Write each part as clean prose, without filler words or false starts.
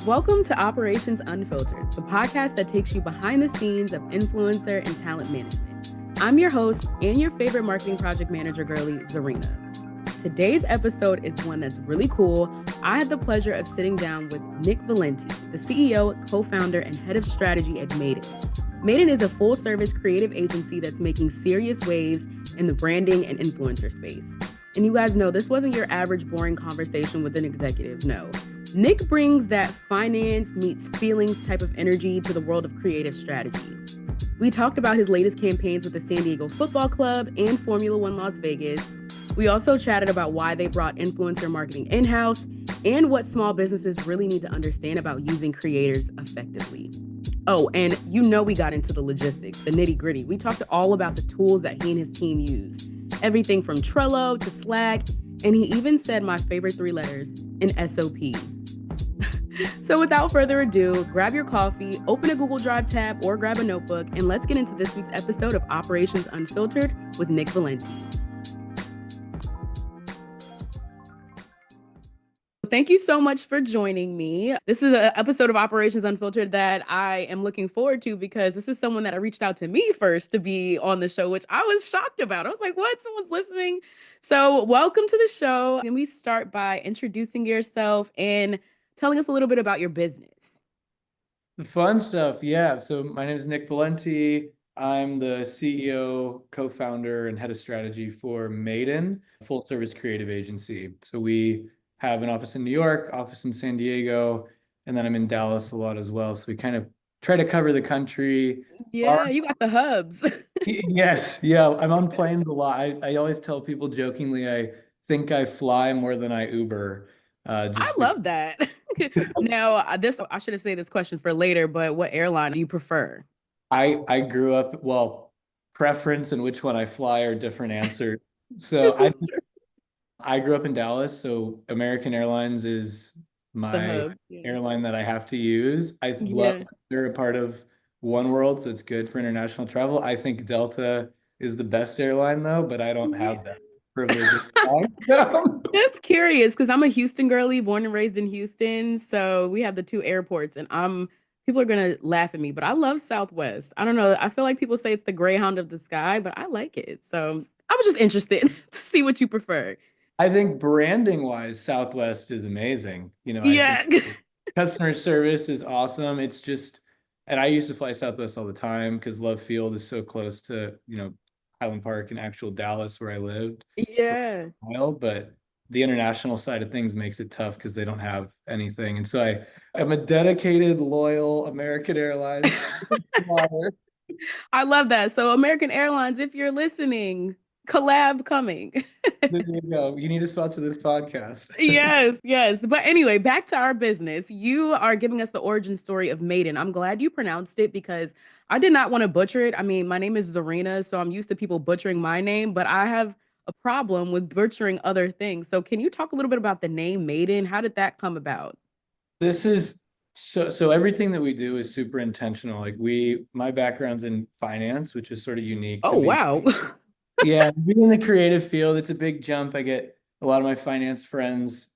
Welcome to Operations Unfiltered, the podcast that takes you behind the scenes of influencer and talent management. I'm your host and your favorite marketing project manager girly, Zuryna. Today's episode is one that's really cool. I had the pleasure of sitting down with Nick Valenti, the CEO, co-founder, and head of strategy at MＡDIN. MADIN is a full-service creative agency that's making serious waves in the branding and influencer space. And you guys know this wasn't your average boring conversation with an executive, no. Nick brings that finance meets feelings type of energy to the world of creative strategy. We talked about his latest campaigns with the San Diego Football Club and Formula One Las Vegas. We also chatted about why they brought influencer marketing in-house and what small businesses really need to understand about using creators effectively. Oh, and we got into the logistics, the nitty-gritty. We talked all about the tools that he and his team use. Everything from Trello to Slack, and he even said my favorite three letters, an SOP. So without further ado, grab your coffee, open a Google Drive tab, or grab a notebook, and let's get into this week's episode of Operations Unfiltered with Nick Valenti. Thank you so much for joining me. This is an episode of Operations Unfiltered that I am looking forward to because this is someone that reached out to me first to be on the show, which I was shocked about. I was like, what? Someone's listening? So welcome to the show. Can we start by introducing yourself and telling us a little bit about your business? The fun stuff. Yeah. So my name is Nick Valenti. I'm the CEO, co-founder, and head of strategy for MＡDIN, full service creative agency. So we have an office in New York, office in San Diego, and then I'm in Dallas a lot as well. So we kind of try to cover the country. Yeah, you got the hubs. Yes. Yeah. I'm on planes a lot. I always tell people jokingly, I think I fly more than I Uber. I love that. Now, I should have saved this question for later, but what airline do you prefer? I grew up, well, preference and which one I fly are different answers. So This is I grew up in Dallas, so American Airlines is the my hub. Yeah. airline that I have to use. I love Yeah. that they're a part of One World, so it's good for international travel. I think Delta is the best airline though, but I don't have that privilege of flying them. Just curious, because I'm a Houston girly, born and raised in Houston. So we have the two airports, and people are gonna laugh at me, but I love Southwest. I don't know. I feel like people say it's the Greyhound of the sky, but I like it. So I was just interested to see what you prefer. I think branding wise, Southwest is amazing. I think Yeah. customer service is awesome. It's just, and I used to fly Southwest all the time because Love Field is so close to, Highland Park and actual Dallas where I lived for Yeah. a while. But the international side of things makes it tough because they don't have anything. And so I'm a dedicated, loyal American Airlines flyer. I love that. So American Airlines, if you're listening, collab coming. There you go. You need to sponsor this podcast. Yes, yes. But anyway, back to our business. You are giving us the origin story of MADIN. I'm glad you pronounced it because I did not want to butcher it. I mean, my name is Zuryna, so I'm used to people butchering my name, but I have a problem with butchering other things. So can you talk a little bit about the name MADIN? How did that come about? This is so everything that we do is super intentional. Like my background's in finance, which is sort of unique to Oh, me. wow. Yeah, being in the creative field, it's a big jump. I get a lot of my finance friends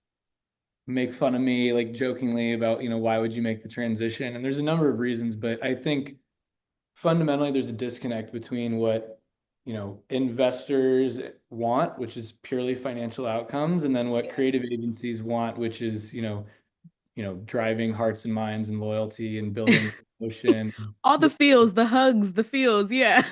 make fun of me, like jokingly about, why would you make the transition? And there's a number of reasons, but I think fundamentally there's a disconnect between what, investors want, which is purely financial outcomes, and then what creative agencies want, which is, driving hearts and minds and loyalty and building emotion. All the feels, the hugs, the feels. Yeah.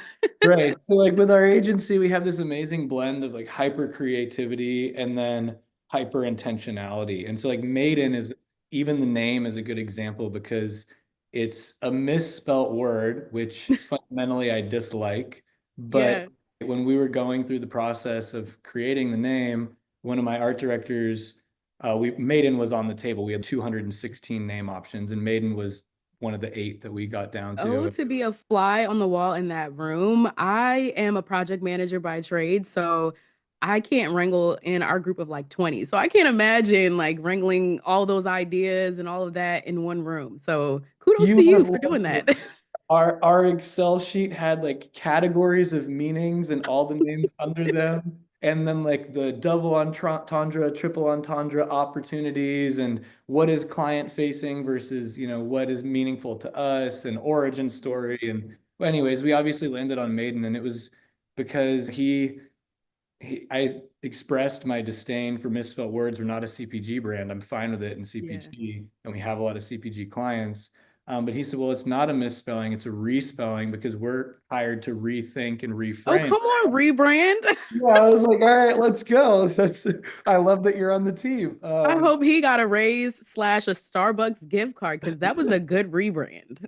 Right. So like with our agency, we have this amazing blend of like hyper creativity and then hyper intentionality. And so like MADIN is, even the name is a good example because it's a misspelt word, which fundamentally I dislike. But Yeah. when we were going through the process of creating the name, one of my art directors, MADIN was on the table. We had 216 name options, and MADIN was one of the 8 that we got down Oh, to. to be a fly on the wall in that room. I am a project manager by trade, so I can't wrangle in our group of like 20. So I can't imagine like wrangling all those ideas and all of that in one room. So kudos You to would you have for doing loved it. that. Our Excel sheet had like categories of meanings and all the names under them. and then like the double entendre, triple entendre opportunities, and what is client facing versus, what is meaningful to us, and origin story. And well, anyways, we obviously landed on MÂDIN, and it was because I expressed my disdain for misspelled words. We're not a CPG brand. I'm fine with it in Yeah. CPG, and we have a lot of CPG clients. But he said, well, it's not a misspelling, it's a respelling, because we're hired to rethink and Oh, reframe. come on, rebrand. Yeah, I was like, all right, let's go. I love that you're on the team. I hope he got a raise slash a Starbucks gift card because that was a good rebrand.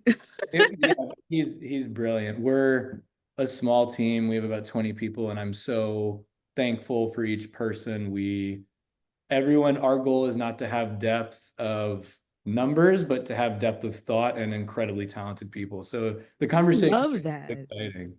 Yeah, he's brilliant. We're a small team. We have about 20 people, and I'm so thankful for each person. Everyone, our goal is not to have depth of numbers, but to have depth of thought and incredibly talented people. So the I conversation is love that. exciting.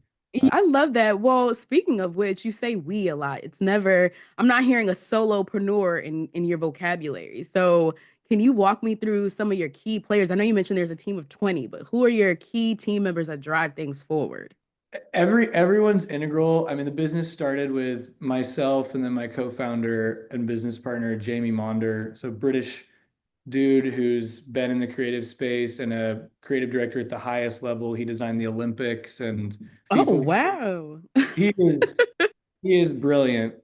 I love that. Well, speaking of which, you say we a lot. It's never, I'm not hearing a solopreneur in your vocabulary. So, can you walk me through some of your key players? I know you mentioned there's a team of 20, but who are your key team members that drive things forward? Everyone's integral. I mean, the business started with myself and then my co-founder and business partner, Jamie Maunder. So British dude who's been in the creative space and a creative director at the highest level. He designed the Olympics and Oh, FIFA. wow. He is he is brilliant.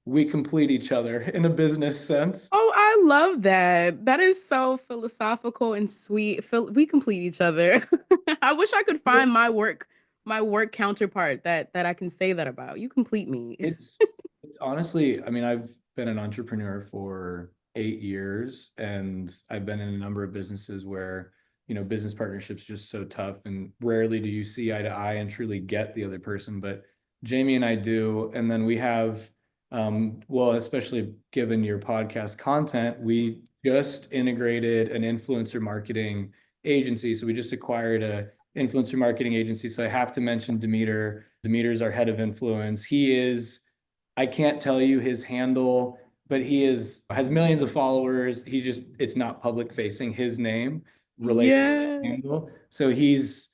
We complete each other in a business sense. Oh, I love that. That is so philosophical and sweet. We complete each other. I wish I could find my work counterpart that I can say that about. You complete me. It's it's honestly, I mean, I've been an entrepreneur for 8 years, and I've been in a number of businesses where, business partnerships just so tough, and rarely do you see eye to eye and truly get the other person. But Jamie and I do, and then we have, well, especially given your podcast content, we just integrated an influencer marketing agency. So we just acquired a influencer marketing agency. So I have to mention Demeter. Demeter's our head of influence. I can't tell you his handle, but has millions of followers. It's not public facing, his name related to Yeah. the handle. So he's,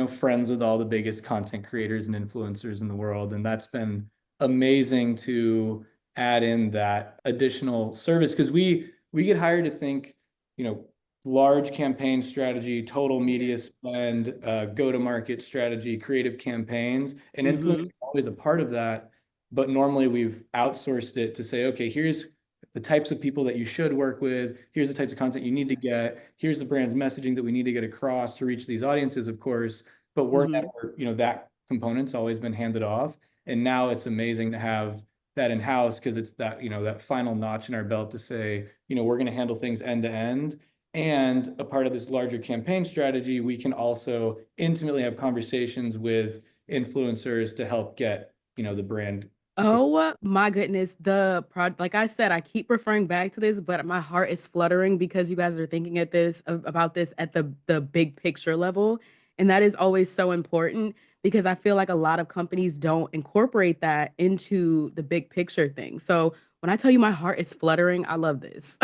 friends with all the biggest content creators and influencers in the world. And that's been amazing to add in that additional service, because we get hired to think, you know, large campaign strategy, total media spend, go-to-market strategy, creative campaigns, and influence Hmm. is always a part of that. But normally we've outsourced it to say, okay, here's the types of people that you should work with. Here's the types of content you need to get. Here's the brand's messaging that we need to get across to reach these audiences, of course. But we're Hmm. never, that component's always been handed off. And now it's amazing to have that in-house, because it's that, that final notch in our belt to say, we're going to handle things end to end. And a part of this larger campaign strategy, we can also intimately have conversations with influencers to help get, the brand story. Oh my goodness. Like I said, I keep referring back to this, but my heart is fluttering because you guys are thinking about this at the big picture level. And that is always so important because I feel like a lot of companies don't incorporate that into the big picture thing. So when I tell you my heart is fluttering, I love this.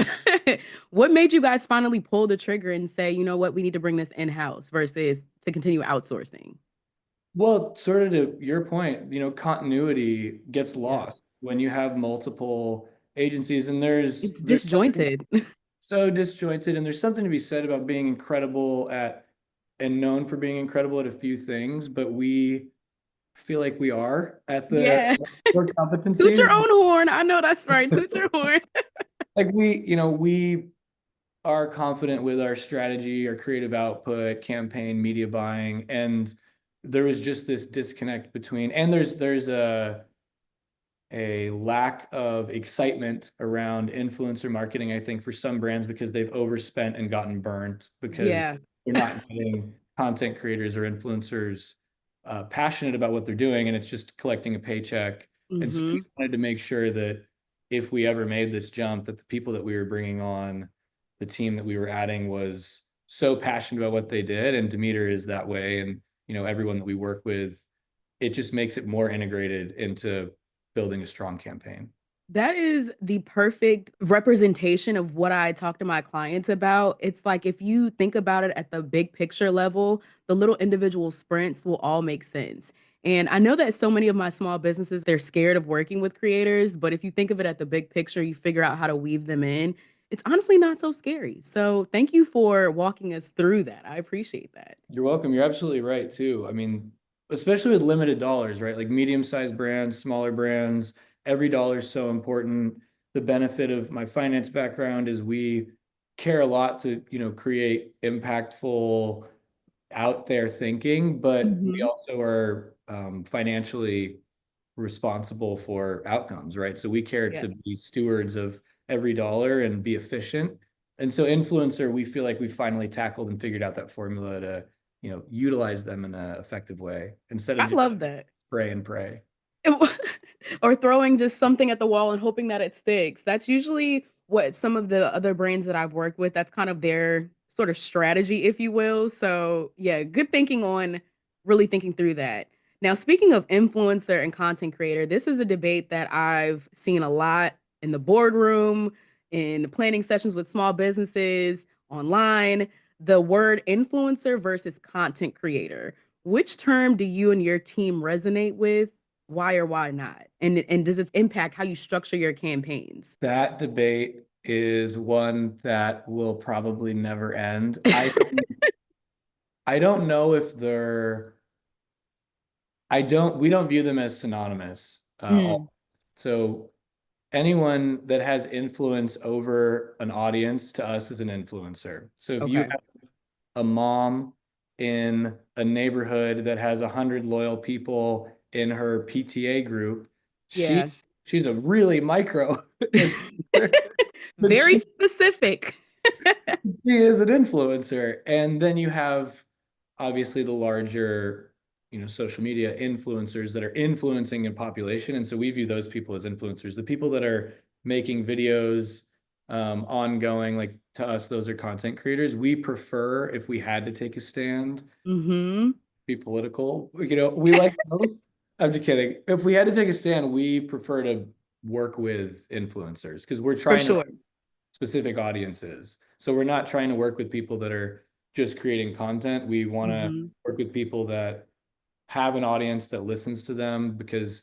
What made you guys finally pull the trigger and say, you know what, we need to bring this in-house versus to continue outsourcing? Well, sort of to your point, continuity gets Yeah. lost when you have multiple agencies, and there's It's there's something disjointed. so disjointed, and there's something to be said about being incredible at and known for being incredible at a few things, but we feel like we are at the Yeah. core Toot competencies. your own horn. I know that's right. Toot your horn. Like we are confident with our strategy, our creative output, campaign, media buying, and there was just this disconnect between, and there's a lack of excitement around influencer marketing, I think, for some brands, because they've overspent and gotten burnt because Yeah. they're not getting content creators or influencers passionate about what they're doing, and it's just collecting a paycheck. And so we Hmm. wanted to make sure that if we ever made this jump, that the people that we were bringing on, the team that we were adding, was so passionate about what they did. And Demeter is that way. And, everyone that we work with, it just makes it more integrated into building a strong campaign. That is the perfect representation of what I talk to my clients about. It's like if you think about it at the big picture level, the little individual sprints will all make sense. And I know that so many of my small businesses, they're scared of working with creators, but if you think of it at the big picture, you figure out how to weave them in. It's honestly not so scary. So thank you for walking us through that. I appreciate that. You're welcome. You're absolutely right too. I mean, especially with limited dollars, right? Like medium-sized brands, smaller brands, every dollar is so important. The benefit of my finance background is we care a lot to, create impactful, out there thinking, but we Hmm. also are financially responsible for outcomes, right? So we care Yeah. to be stewards of every dollar and be efficient. And so influencer, we feel like we finally tackled and figured out that formula to, utilize them in an effective way instead of I just love that. spray and pray. Or throwing just something at the wall and hoping that it sticks. That's usually what some of the other brands that I've worked with, that's kind of their sort of strategy, if you will. So, yeah, good thinking on really thinking through that. Now, speaking of influencer and content creator, this is a debate that I've seen a lot in the boardroom, in planning sessions with small businesses, online. The word influencer versus content creator. Which term do you and your team resonate with? Why or why not? And does it impact how you structure your campaigns? That debate is one that will probably never end. I don't know if we don't view them as synonymous. Mm, So anyone that has influence over an audience to us is an influencer. So if you okay. have a mom in a neighborhood that has 100 loyal people in her PTA group, she Yeah. she's a really micro influencer, but Very specific. she is an influencer. And then you have obviously the larger, social media influencers that are influencing a population. And so we view those people as influencers. The people that are making videos ongoing, like to us, those are content creators. We prefer, if we had to take a stand, Hmm. be political. We like both. I'm just kidding. If we had to take a stand, we prefer to work with influencers because we're For trying to sure. specific audiences. So we're not trying to work with people that are just creating content. We want to Hmm. work with people that have an audience that listens to them because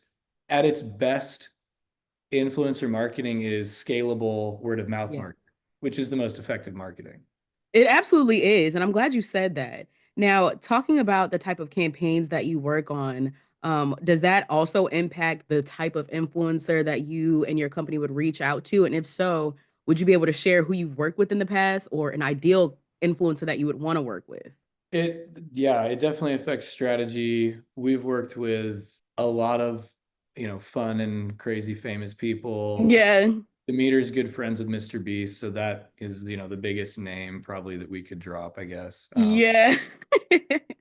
at its best, influencer marketing is scalable word of mouth Yeah. marketing, which is the most effective marketing. It absolutely is. And I'm glad you said that. Now, talking about the type of campaigns that you work on, does that also impact the type of influencer that you and your company would reach out to? And if so, would you be able to share who you've worked with in the past or an ideal influencer that you would want to work with? Yeah, it definitely affects strategy. We've worked with a lot of, fun and crazy famous people. Yeah. Demeter's good friends with Mr. Beast, so that is, the biggest name probably that we could drop, I guess. Yeah.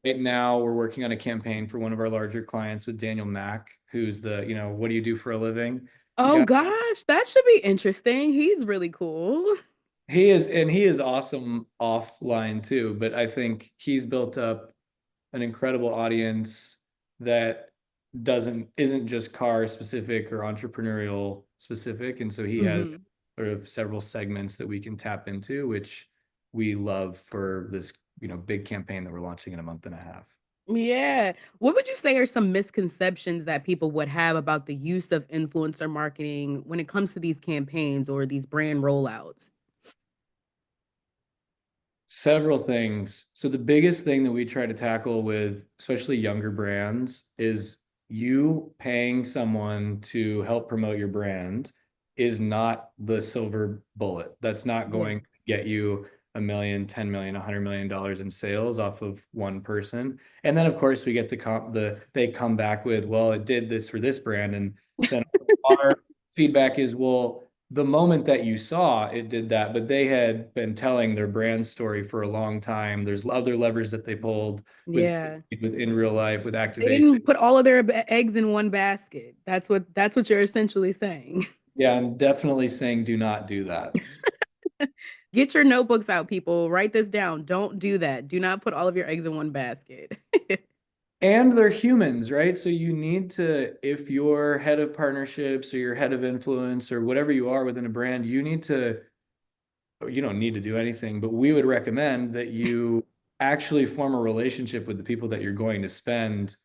Right now, we're working on a campaign for one of our larger clients with Daniel Mack, who's the, what do you do for a living? Oh Guy. gosh, that should be interesting. He's really cool. He is awesome offline too, but I think he's built up an incredible audience that isn't just car specific or entrepreneurial specific. And so he has Hmm. sort of several segments that we can tap into, which we love for this, big campaign that we're launching in a month and a half. Yeah. What would you say are some misconceptions that people would have about the use of influencer marketing when it comes to these campaigns or these brand rollouts? Several things. So the biggest thing that we try to tackle with especially younger brands is you paying someone to help promote your brand is not the silver bullet. That's not Yeah. going to get you a million, 10 million, $100 million in sales off of one person. And then of course we get they come back with, well, it did this for this brand. And then our feedback is, well, the moment that you saw it did that, but they had been telling their brand story for a long time. There's other levers that they pulled with Yeah. in real life with They activation. didn't put all of their eggs in one basket. That's what you're essentially saying. Yeah, I'm definitely saying do not do that. Get your notebooks out, people. Write this down. Don't do that. Do not put all of your eggs in one basket. And they're humans, right? So you need to, if you're head of partnerships or you're head of influence or whatever you are within a brand, you don't need to do anything, but we would recommend that you actually form a relationship with the people that you're going to spend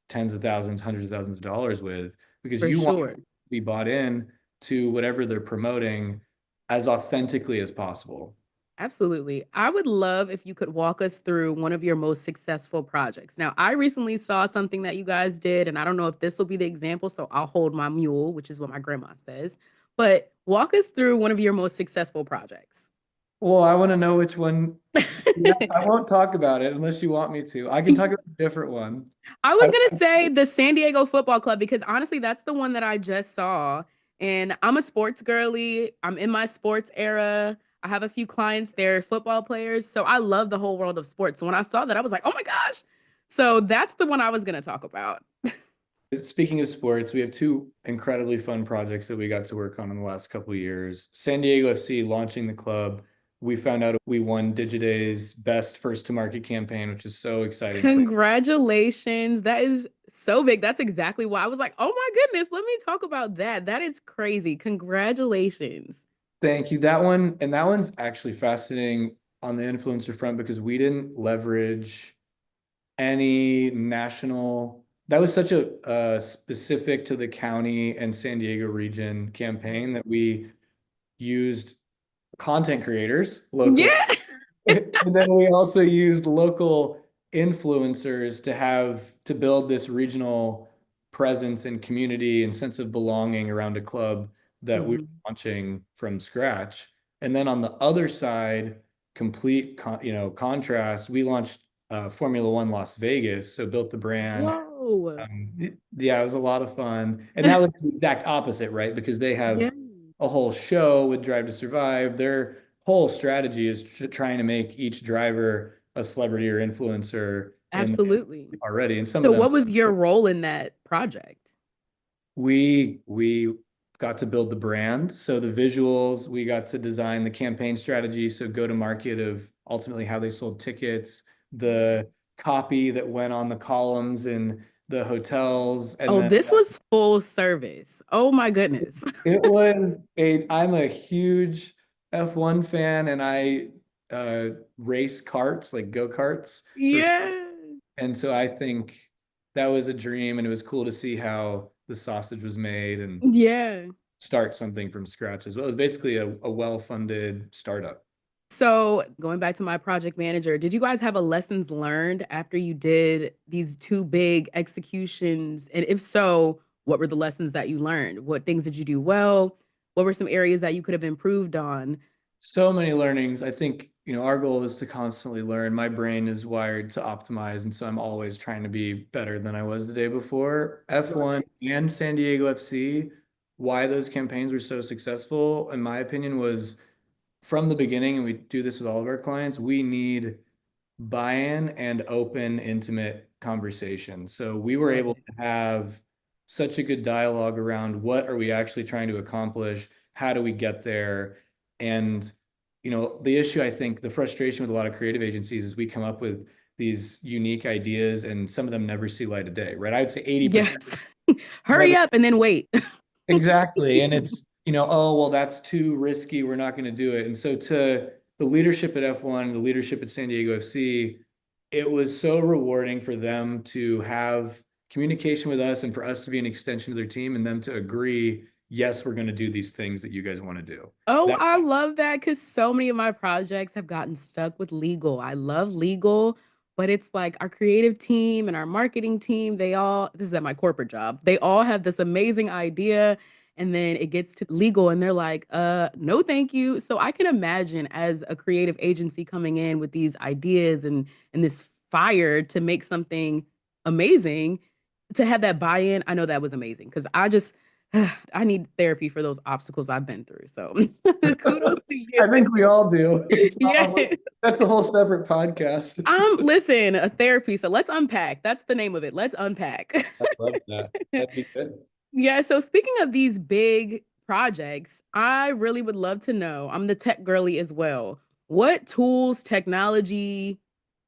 tens of thousands, hundreds of thousands of dollars with, because For you want sure. to be bought in to whatever they're promoting as authentically as possible. Absolutely. I would love if you could walk us through one of your most successful projects. Now, I recently saw something that you guys did, and I don't know if this will be the example, so I'll hold my mule, which is what my grandma says. But walk us through one of your most successful projects. Well, I want to know which one. Yeah, I won't talk about it unless you want me to. I can talk about a different one. I I, was gonna say the San Diego Football Club because honestly, that's the one that I just saw. And I'm a sports girly. I'm in my sports era. I have a few clients, they're football players. So I love the whole world of sports. So when I saw that, I was like, oh my gosh. So that's the one I was gonna talk about. Speaking of sports, we have two incredibly fun projects that we got to work on in the last couple of years. San Diego FC launching the club. We found out we won Digiday's best first to market campaign, which is so exciting for us. Congratulations. That is so big. That's exactly why I was like, oh my goodness, let me talk about that. That is crazy. Congratulations. Thank you. That one's actually fascinating on the influencer front because we didn't leverage any national. That was such a specific to the county and San Diego region campaign that we used content creators locally. Yeah. And then we also used local influencers to build this regional presence and community and sense of belonging around a club that we were Mhm. launching from scratch. And then on the other side, contrast, we launched Formula One Las Vegas, so built the brand. Whoa. Yeah, it was a lot of fun. And that was the exact opposite, right? Because they Yeah. have a whole show with Drive to Survive. Their whole strategy is trying to make each driver a celebrity or influencer in Absolutely. already. And some of So them, what was your role in that project? we got to build the brand. So the visuals, we got to design the campaign strategy. So go to market of ultimately how they sold tickets, the copy that went on the columns in the hotels, and Oh, then this was full service. Oh my goodness. I'm a huge F1 fan and I race karts, like go-karts for, Yeah. and so I think that was a dream and it was cool to see how the sausage was made and Yeah. start something from scratch as well. It was basically a well-funded startup. So going back to my project manager, did you guys have a lessons learned after you did these two big executions? And if so, what were the lessons that you learned? What things did you do well? What were some areas that you could have improved on? So many learnings. I think, our goal is to constantly learn. My brain is wired to optimize, and so I'm always trying to be better than I was the day before. F1 and San Diego FC, why those campaigns were so successful, in my opinion, was from the beginning, and we do this with all of our clients, we need buy-in and open, intimate conversation. So we were Love able it. to have such a good dialogue around what are we actually trying to accomplish? How do we get there? And, the issue, I think, the frustration with a lot of creative agencies is we come up with these unique ideas and some of them never see light of day, right? I would say 80% Yes. never. Hurry up and then wait. Exactly. And it's, oh, well, that's too risky. We're not going to do it. And so to the leadership at F1, the leadership at San Diego FC, it was so rewarding for them to have communication with us and for us to be an extension of their team and them to agree, yes, we're going to do these things that you guys want to do. Oh, That I love that because so many of my projects have gotten stuck with legal. I love legal, but it's like our creative team and our marketing team, this is at my corporate job, they all have this amazing idea. And then it gets to legal and they're like, no, thank you. So I can imagine as a creative agency coming in with these ideas and this fire to make something amazing, to have that buy-in. I know that was amazing because I need therapy for those obstacles I've been through. So kudos to you. I think we all do. Yeah. That's a whole separate podcast. Listen, a therapy. So let's unpack. That's the name of it. Let's unpack. I love that. That'd be good. Yeah. So speaking of these big projects, I really would love to know. I'm the tech girly as well. What tools, technology,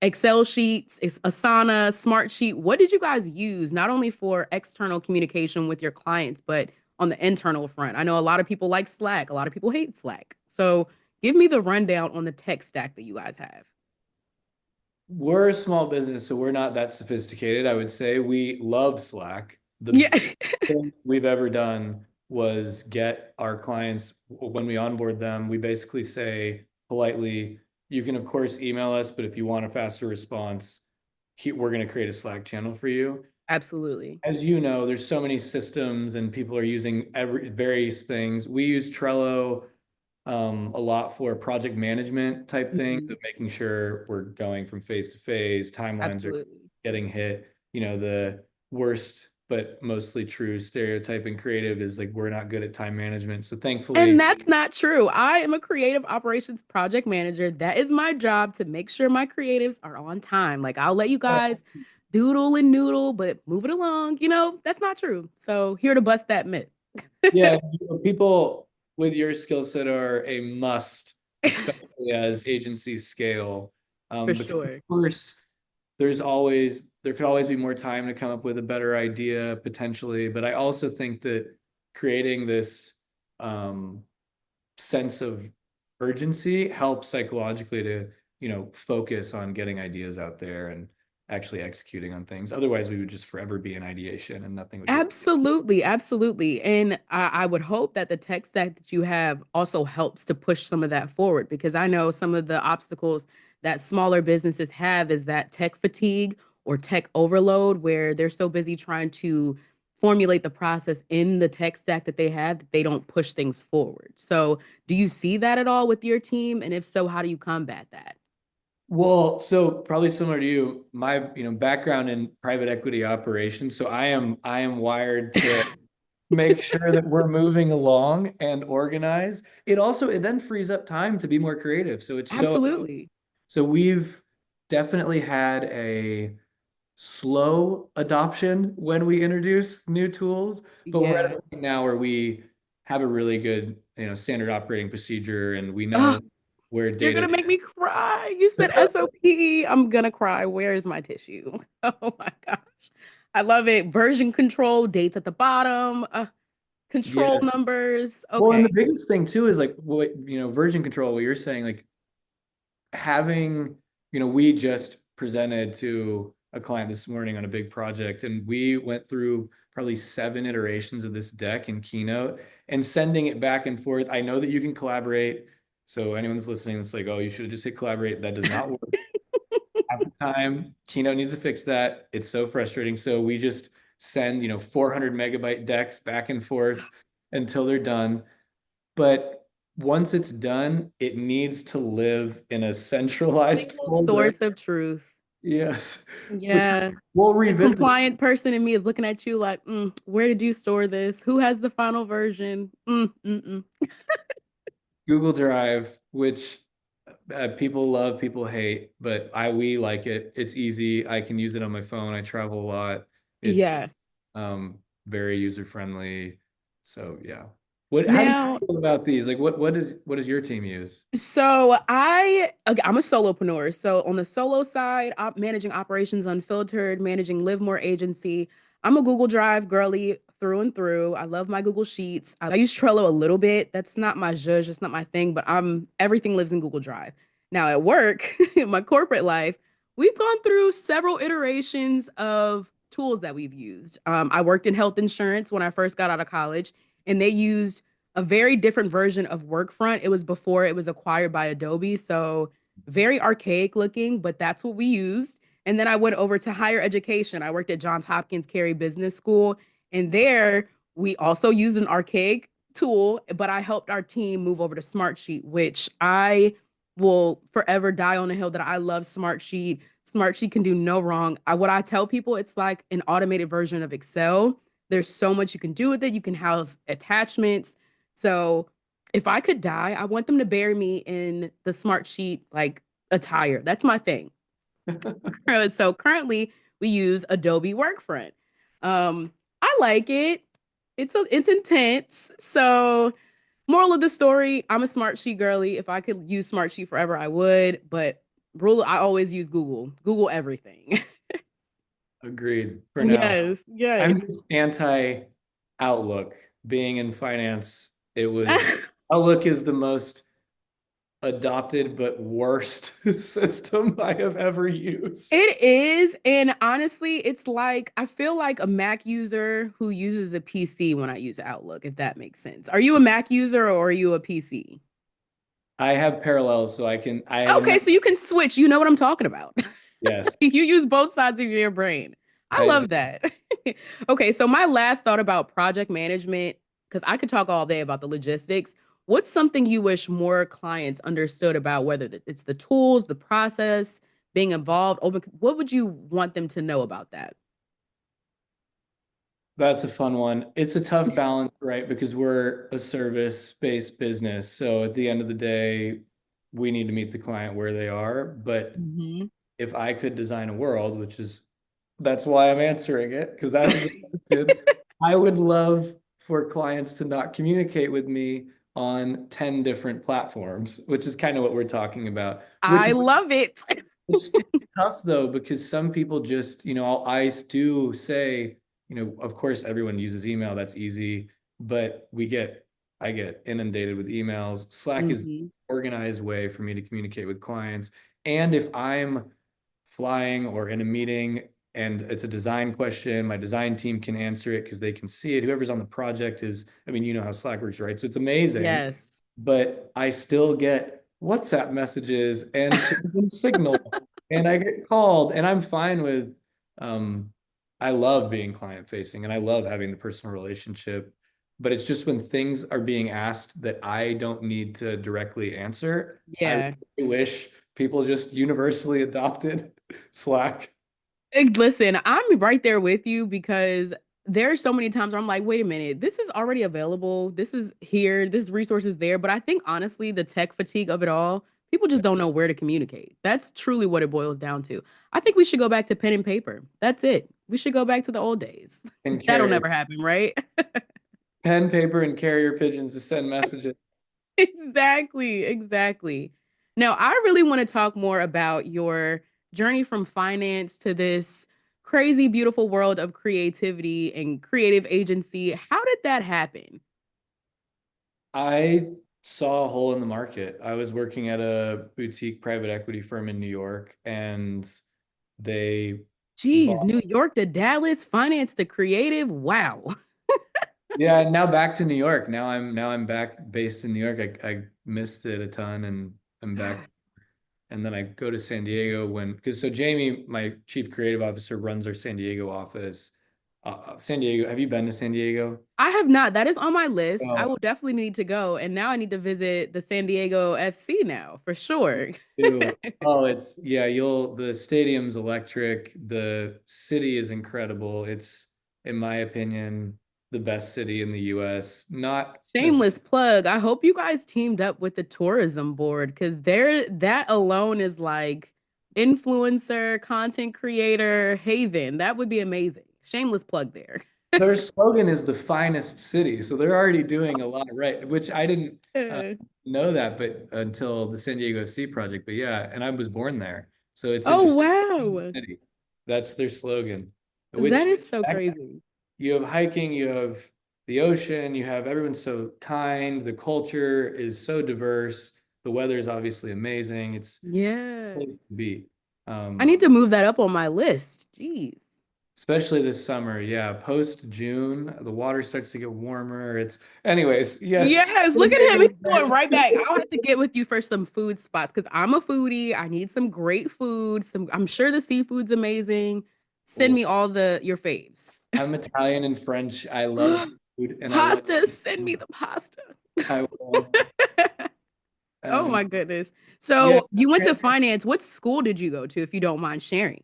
Excel sheets, Asana, Smartsheet, what did you guys use not only for external communication with your clients, but on the internal front? I know a lot of people like Slack, a lot of people hate Slack. So give me the rundown on the tech stack that you guys have. we're a small business, so we're not that sophisticated. I would say we love Slack. The Yeah. thing we've ever done was get our clients, when we onboard them, we basically say politely, you can of course email us, but if you want a faster response, we're going to create a Slack channel for you. Absolutely. As you know, there's so many systems and people are using various things. We use Trello a lot for project management type things Mhm. of making sure we're going from phase to phase, timelines are Absolutely. getting hit. The worst but mostly true stereotype in creative is like we're not good at time management. So And thankfully, that's not true. I am a creative operations project manager. That is my job to make sure my creatives are on time. Like I'll let you guys doodle and noodle, but move it along. That's not true. So here to bust that myth. yeah, people with your skill set are a must, especially as agencies scale. For Because of sure. course, there could always be more time to come up with a better idea potentially. But I also think that creating this um, sense of urgency helps psychologically to, focus on getting ideas out there and actually executing on things. Otherwise, we would just forever be in ideation and nothing would get. Absolutely, absolutely. And I would hope that the tech stack that you have also helps to push some of that forward because I know some of the obstacles that smaller businesses have is that tech fatigue or tech overload, where they're so busy trying to formulate the process in the tech stack that they don't push things forward. So, do you see that at all with your team? And if so, how do you combat that? Well, so probably similar to you, my background in private equity operations. So I am wired to make sure that we're moving along and organize. It then frees up time to be more creative. Absolutely. So we've definitely had a slow adoption when we introduce new tools, but we're at Yeah. a point now where we have a really good, standard operating procedure and we Ah, know where you're data. gonna make me cry. You said SOP. I'm gonna cry. Where is my tissue? Oh my gosh. I love it. Version control, dates at the bottom, control Yeah. numbers. Well, and the Okay. biggest thing too is like version control, what you're saying, like having, we just presented to a client this morning on a big project and we went through probably 7 iterations of this deck in Keynote and sending it back and forth. I know that you can collaborate. So anyone that's listening, it's like, oh, you should have just hit collaborate. That does not work half the time. Keynote needs to fix that. It's so frustrating. So we just send, 400 megabyte decks back and forth until they're done. But once it's done, it needs to live in a centralized Single folder. source of truth. Yes, because Yeah. we'll The revisit compliant person in me is looking at you like, where did you store this? Who has the final version? Google Drive, which people love, people hate, but we like it. It's easy. I can use it on my phone. I travel a lot. It's Yeah. um, very user friendly. So yeah. How do Now, you feel about these? Like what does your team use? so I'm a solopreneur. So on the solo side, managing Operations Unfiltered, managing Live More Agency. I'm a Google Drive girly through and through. I love my Google Sheets. I use Trello a little bit. That's not my zhuzh, it's not my thing, but everything lives in Google Drive. Now at work, in my corporate life, we've gone through several iterations of tools that we've used. I worked in health insurance when I first got out of college, and they used a very different version of Workfront. It was before it was acquired by Adobe, so very archaic looking, but that's what we used. And then I went over to higher education. I worked at Johns Hopkins Carey Business School, and there we also used an archaic tool, but I helped our team move over to Smartsheet, which I will forever die on the hill that I love Smartsheet. Smartsheet can do no wrong. What I tell people, it's like an automated version of Excel. There's so much you can do with it. You can house attachments. So if I could die, I want them to bury me in the smart sheet like attire. That's my thing. So currently we use Adobe Workfront. I like it. It's intense. So moral of the story, I'm a smart sheet girly. If I could use smart sheet forever, I would. But I always use Google. Google everything. Agreed for now. Yes, I'm yes. just anti Outlook. Being in finance, it was Outlook is the most adopted but worst system I have ever used. It is. And honestly, it's like I feel like a Mac user who uses a PC when I use Outlook, if that makes sense. Are you a Mac user or are you a PC? I have parallels, so I have a Okay, so you can switch. You know what I'm talking about. yes. You use both sides of your brain. I I love that. Okay, so my last thought about project management, because I could talk all day about the logistics. What's something you wish more clients understood about whether it's the tools, the process, being involved? What would you want them to know about that? That's a fun one. It's a tough balance, right? Because we're a service-based business. So at the end of the day, we need to meet the client where they are. But Hmm. if I could design a world, that's why I'm answering it, because that is the question. I would love for clients to not communicate with me on 10 different platforms, which is kind of what we're talking about, which I love it. it's tough though, because some people just, I do say, of course everyone uses email, that's easy, but I get inundated with emails. Slack is the Hmm. organized way for me to communicate with clients. And if I'm flying or in a meeting and it's a design question, my design team can answer it because they can see it. Whoever's on the project is, I mean, you know how Slack works, right? So it's amazing, Yes. but I still get WhatsApp messages and pings and Signal, and I get called, and I'm fine with. Um, I love being client facing, and I love having the personal relationship. But it's just when things are being asked that I don't need to directly answer. I Yeah. really wish people just universally adopted Slack. Listen, I'm right there with you because there's so many times where I'm like, wait a minute, this is already available. This is here. This resource is there. But I think honestly, the tech fatigue of it all, people just don't know where to communicate. That's truly what it boils down to. I think we should go back to pen and paper. That's it. We should go back to the old days. And That'll carrier never happen, right? pen, paper, and carrier pigeons to send messages. Exactly, exactly. Now, I really want to talk more about your journey from finance to this crazy, beautiful world of creativity and creative agency. How did that happen? I saw a hole in the market. I was working at a boutique private equity firm in New York, and they Geez, bought. New York to Dallas, finance to creative. Wow. Yeah, now back to New York. Now I'm back based in New York. I missed it a ton, and I'm back. And then I go to San Diego because so Jamie, my chief creative officer, runs our San Diego office. San Diego, have you been to San Diego? I have not. That is on my list. I Oh, will definitely need to go. And now I need to visit the San Diego FC now for sure. Ew. Oh, the stadium's electric. The city is incredible. It's, in my opinion, the best city in the US. Not Shameless necessarily, plug. I hope you guys teamed up with the tourism board because there that alone is like influencer, content creator, haven. That would be amazing. Shameless plug there. their slogan is the finest city. So they're already doing a lot right, which I didn't Uh, know that, but until the San Diego FC project. But yeah, and I was born there. So it's oh interesting. wow. City. That's their slogan, That which is so crazy. you have hiking, you have the ocean, you have everyone's so kind, the culture is so diverse, the weather is obviously amazing. It's a Yeah. place to be. I Um, need to move that up on my list. Jeez. Especially this summer. Yeah, post June, the water starts to get warmer. It's anyways, yes. Yes, San look at him. He's Diego's going right back. next. I'll have to get with you for some food spots because I'm a foodie. I need some great food. I'm sure the seafood's amazing. Send Oh, me all your faves. I'm Italian and French. I love food and I love Pasta, send me the pasta. I will. Oh Um, my goodness. yeah, So you went to finance. What school did you go to, if you don't mind sharing?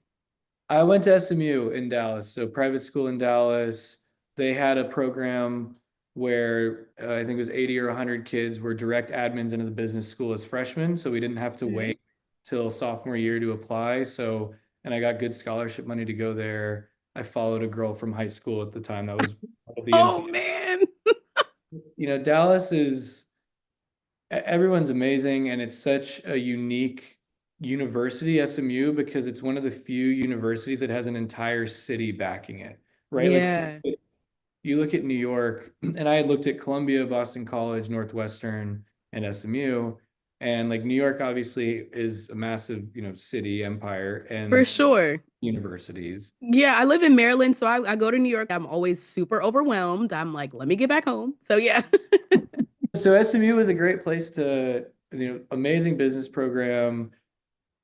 I went to SMU in Dallas, so private school in Dallas. They had a program where I think it was 80 or 100 kids were direct admins into the business school as freshmen, so we didn't have to Okay. wait till sophomore year to apply. So, and I got good scholarship money to go there. I followed a girl from high school at the time. That was part of the Oh influence. man. Dallas is everyone's amazing, and it's such a unique university, SMU, because it's one of the few universities that has an entire city backing it, right? Like Yeah. you look at New York, and I had looked at Columbia, Boston College, Northwestern, and SMU. And like New York obviously is a massive, city empire For and sure. universities. Yeah, I live in Maryland, so I go to New York. I'm always super overwhelmed. I'm like, let me get back home. So yeah. So SMU was a great place to, amazing business program.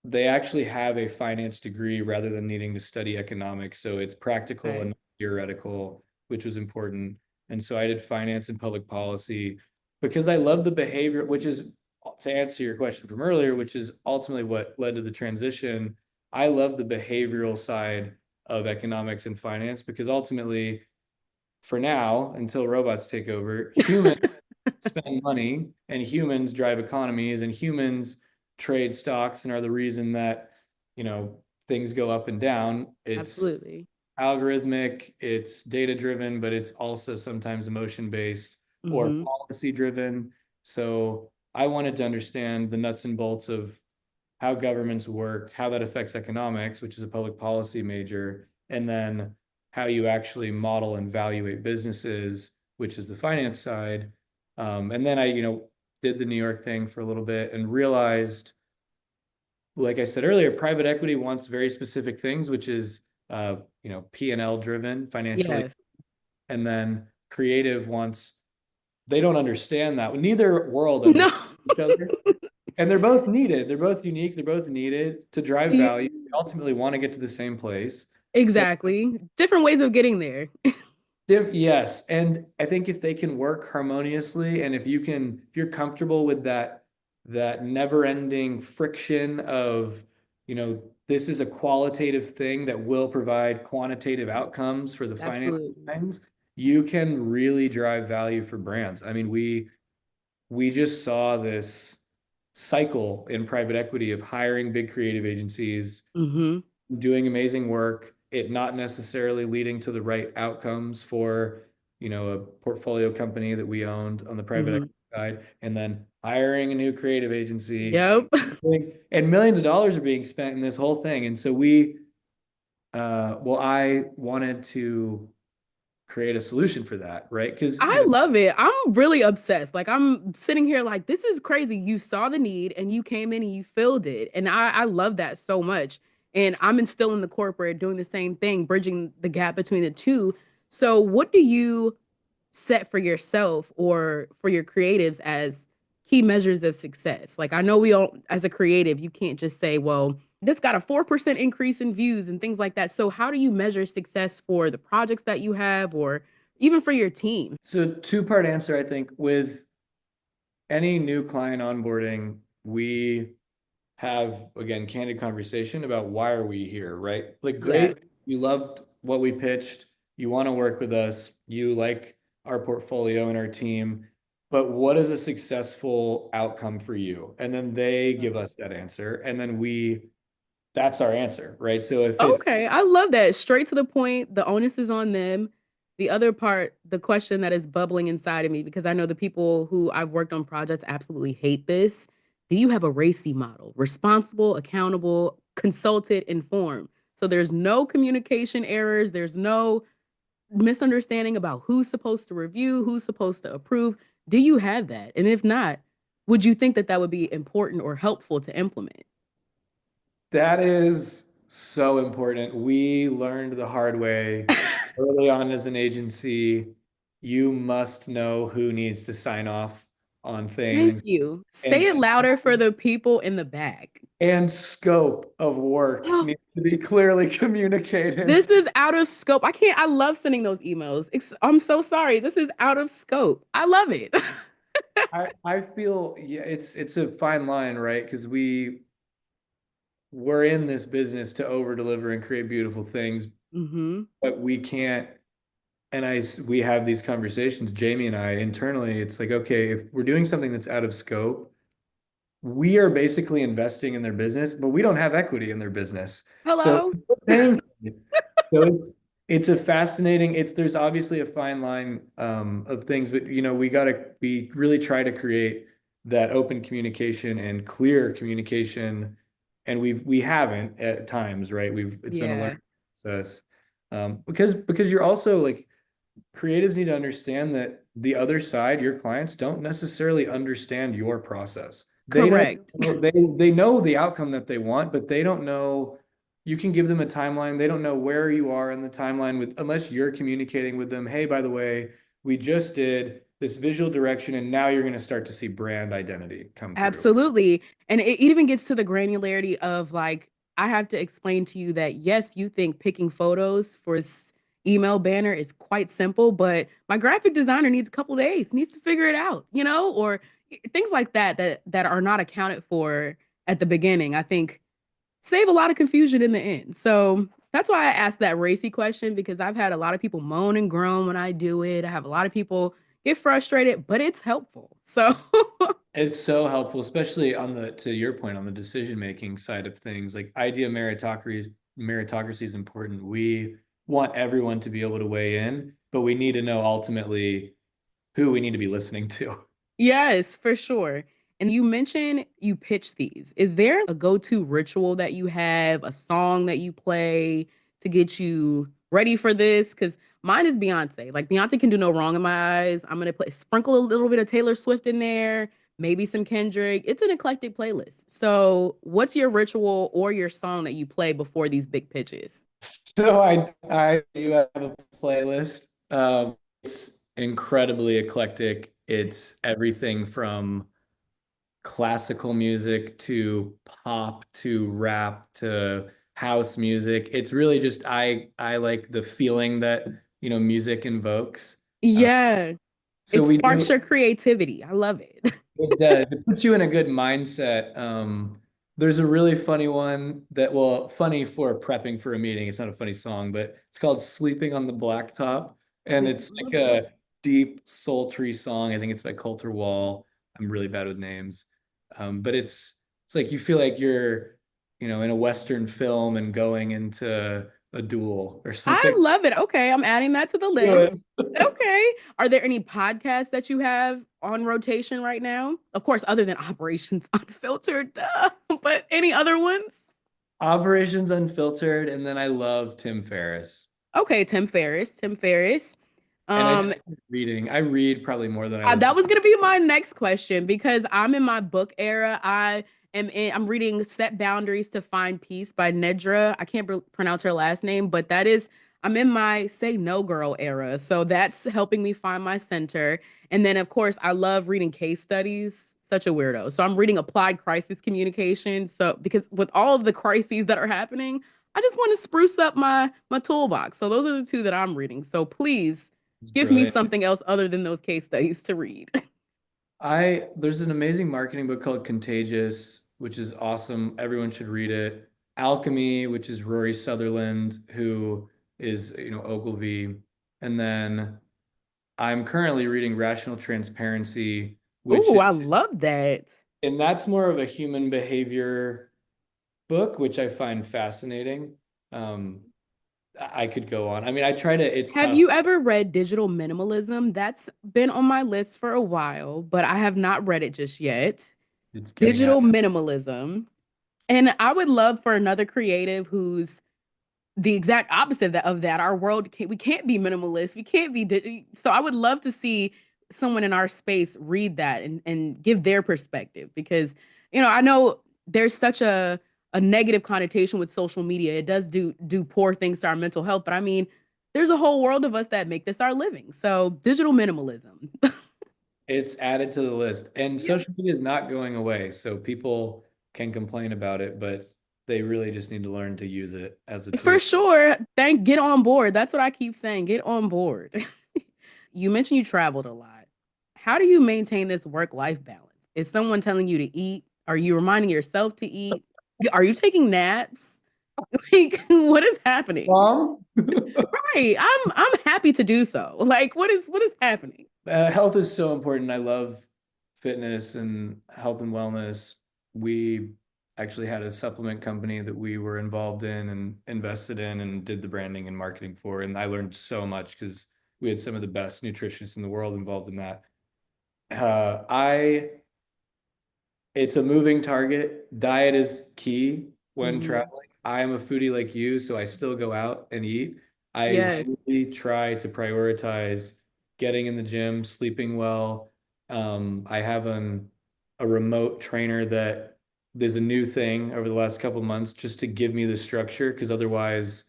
They actually have a finance degree rather than needing to study economics. So it's practical Okay. and theoretical, which was important. And so I did finance and public policy because I love the behavior, which is to answer your question from earlier, which is ultimately what led to the transition. I love the behavioral side of economics and finance because ultimately, for now, until robots take over, humans spend money and humans drive economies and humans trade stocks and are the reason that things go up and down. It's Absolutely. algorithmic, it's data driven, but it's also sometimes emotion based or Hmm. policy driven. So I wanted to understand the nuts and bolts of how governments work, how that affects economics, which is a public policy major, and then how you actually model and evaluate businesses, which is the finance side. And then I, did the New York thing for a little bit and realized, like I said earlier, private equity wants very specific things, which is, P&L driven financially. Yes. And then creative wants, they don't understand that. Neither world No. understands each other. And they're both needed. They're both unique. They're both needed to drive Yeah, value. They ultimately want to get to the same place. So exactly. Different ways of getting there. yes, and I think if they can work harmoniously, and if you're comfortable with that never-ending friction of, this is a qualitative thing that will provide quantitative outcomes for the finance Absolutely. things, you can really drive value for brands. I mean, we just saw this cycle in private equity of hiring big creative agencies, Hmm. doing amazing work, it not necessarily leading to the right outcomes for, a portfolio company that we owned on the private Hmm. equity side, and then hiring a new creative agency. Yep. And millions of dollars are being spent in this whole thing. And so I wanted to create a solution for that, right? Because I love it. I'm really obsessed. Like I'm sitting here like this is crazy. You saw the need and you came in and you filled it. And I love that so much. And still in the corporate doing the same thing, bridging the gap between the two. So what do you set for yourself or for your creatives as key measures of success? Like I know we all as a creative, you can't just say, well, this got a 4% increase in views and things like that. So how do you measure success for the projects that you have or even for your team? so two-part answer, I think, with any new client onboarding, we have, again, candid conversation about why are we here, right? Like, Yeah. great, you loved what we pitched, you want to work with us, you like our portfolio and our team, but what is a successful outcome for you? And then they give us that answer, and then that's our answer, right? So if it's Okay, I love that. Straight to the point. The onus is on them. The other part, the question that is bubbling inside of me, because I know the people who I've worked on projects absolutely hate this. Do you have a RACI model? Responsible, accountable, consulted, informed. So there's no communication errors. There's no misunderstanding about who's supposed to review, who's supposed to approve. Do you have that? And if not, would you think that that would be important or helpful to implement? that is so important. We learned the hard way early on as an agency. You must know who needs to sign off on Thank things you. Say and it louder for the people in the back. scope of work Oh, needs to be clearly communicated. this is out of scope. I can't, I love sending those emails. I'm so sorry. This is out of scope. I love it. I feel, yeah, it's a fine line, right? Because we're in this business to over deliver and create beautiful things, Hmm. but we can't. And we have these conversations, Jamie and I internally. It's like, okay, if we're doing something that's out of scope, we are basically investing in their business, but we don't have equity in their business. So Hello? we're paying for it. So it's a fascinating, there's obviously a fine line of things, but we really try to create that open communication and clear communication. And we haven't at times, right? It's been a Yeah. learning process. Because you're also like, creatives need to understand that the other side, your clients, don't necessarily understand your process. They don't Correct. they know the outcome that they want, but they don't know. You can give them a timeline. They don't know where you are in the timeline with unless you're communicating with them. Hey, by the way, we just did this visual direction, and now you're going to start to see brand identity come through. Absolutely. And it even gets to the granularity of like, I have to explain to you that yes, you think picking photos for this email banner is quite simple, but my graphic designer needs a couple days, needs to figure it out, or things like that are not accounted for at the beginning. I think save a lot of confusion in the end. So that's why I asked that racy question because I've had a lot of people moan and groan when I do it. I have a lot of people get frustrated, but it's helpful. So It's so helpful, especially on the to your point on the decision making side of things. Like idea meritocracy is important. We want everyone to be able to weigh in, but we need to know ultimately who we need to be listening to. yes, for sure. And you mentioned you pitch these. Is there a go-to ritual that you have, a song that you play to get you ready for this? Because mine is Beyonce. Like Beyonce can do no wrong in my eyes. I'm gonna play sprinkle a little bit of Taylor Swift in there, maybe some Kendrick. It's an eclectic playlist. So, what's your ritual or your song that you play before these big pitches? So I do have a playlist. It's incredibly eclectic. It's everything from classical music to pop to rap to house music. It's really just I like the feeling that music invokes. Uh, Yeah, so it we sparks do your creativity. I love it. it does. It puts you in a good mindset. There's a really funny one that, well, funny for prepping for a meeting. It's not a funny song, but it's called Sleeping on the Blacktop. And Ooh, it's I like love that. a deep, sultry song. I think it's by Coulter Wall. I'm really bad with names. But it's like you feel like you're, in a Western film and going into a duel or I something. love it. Okay, I'm adding that to the list. Good. Okay. Are there any podcasts that you have on rotation right now? Of course, other than Operations Unfiltered, duh, but any other ones? Operations Unfiltered, and then I love Tim Ferriss. Okay, Tim Ferriss. Tim Ferriss. And I Um, do reading. I read probably more than I that listen. was gonna be my next question because I'm in my book era. I'm reading Set Boundaries to Find Peace by Nedra. I can't pronounce her last name, but I'm in my Say No Girl era. So that's helping me find my center. And then of course I love reading case studies. Such a weirdo. So I'm reading Applied Crisis Communication. So because with all of the crises that are happening, I just want to spruce up my toolbox. So those are the two that I'm reading. So please It's give me brilliant. something else other than those case studies to read. There's an amazing marketing book called Contagious, which is awesome. Everyone should read it. Alchemy, which is Rory Sutherland, who is, Ogilvy. And then I'm currently reading Rational Transparency, which Oh, I is, love that. and that's more of a human behavior book, which I find fascinating. Um, I could go on. I mean, it's Have tough. you ever read Digital Minimalism? That's been on my list for a while, but I have not read it just yet. It's getting at. Digital Minimalism. And I would love for another creative who's the exact opposite of that. Our world we can't be minimalist. We can't be so I would love to see someone in our space read that and give their perspective because I know there's such a negative connotation with social media. It does do poor things to our mental health, but I mean, there's a whole world of us that make this our living. So digital minimalism. It's added to the list. And Yeah. social media is not going away. So people can complain about it, but they really just need to learn to use it as a For tool. sure. Get on board. That's what I keep saying. Get on board. You mentioned you traveled a lot. How do you maintain this work-life balance? Is someone telling you to eat? Are you reminding yourself to eat? Are you taking naps? Like, what is happening? Mom? Right. I'm happy to do so. Like, what is happening? Health is so important. I love fitness and health and wellness. We actually had a supplement company that we were involved in and invested in and did the branding and marketing for. And I learned so much because we had some of the best nutritionists in the world involved in that. I It's a moving target. Diet is key when Mhm. traveling. I am a foodie like you, so I still go out and eat. I Yes. really try to prioritize getting in the gym, sleeping well. I have a remote trainer that there's a new thing over the last couple of months just to give me the structure because otherwise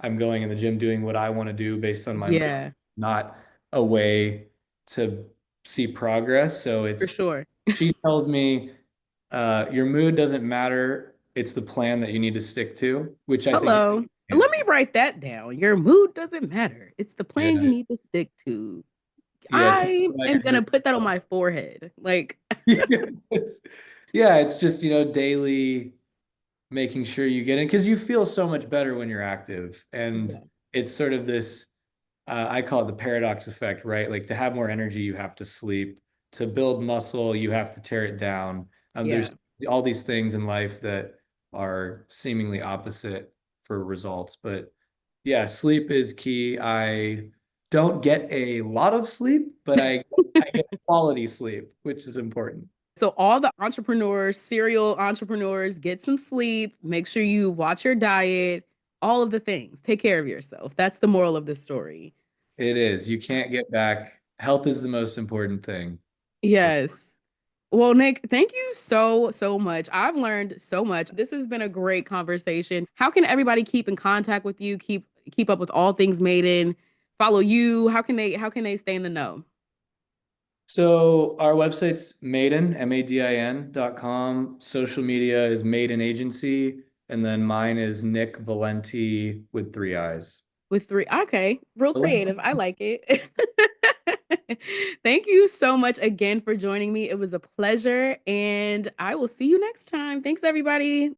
I'm going in the gym doing what I want to do based on my Yeah, not a way to see progress. So for it's sure. she tells me your mood doesn't matter. It's the plan that you need to stick to, which I think Hello. Let me write that down. Your mood doesn't matter. It's the plan you yeah, need to stick to. yeah, it's I am gonna put that on my forehead. Like, yeah, it's just, daily making sure you get in because you feel so much better when you're active. And yeah, it's sort of this, I call it the paradox effect, right? Like to have more energy, you have to sleep. To build muscle, you have to tear it down. yeah. There's all these things in life that are seemingly opposite for results. But yeah, sleep is key. I don't get a lot of sleep, but I get quality sleep, which is important. So all the entrepreneurs, serial entrepreneurs, get some sleep, make sure you watch your diet, all of the things. Take care of yourself. That's the moral of the story. It is. You can't get back. Health is the most important thing. For Yes. Well, Nick, thank you so much. I've learned so much. This has been a great conversation. How can everybody keep in contact with you, keep up with all things Maiden, follow you? How can they stay in the know? So our website's Maiden, MADIN.com. Social media is Maiden Agency. And then mine is Nick Valenti with 3 eyes. With three. Okay. Real creative. I like it. Thank you so much again for joining me. It was a pleasure, and I will see you next time. Thanks, everybody.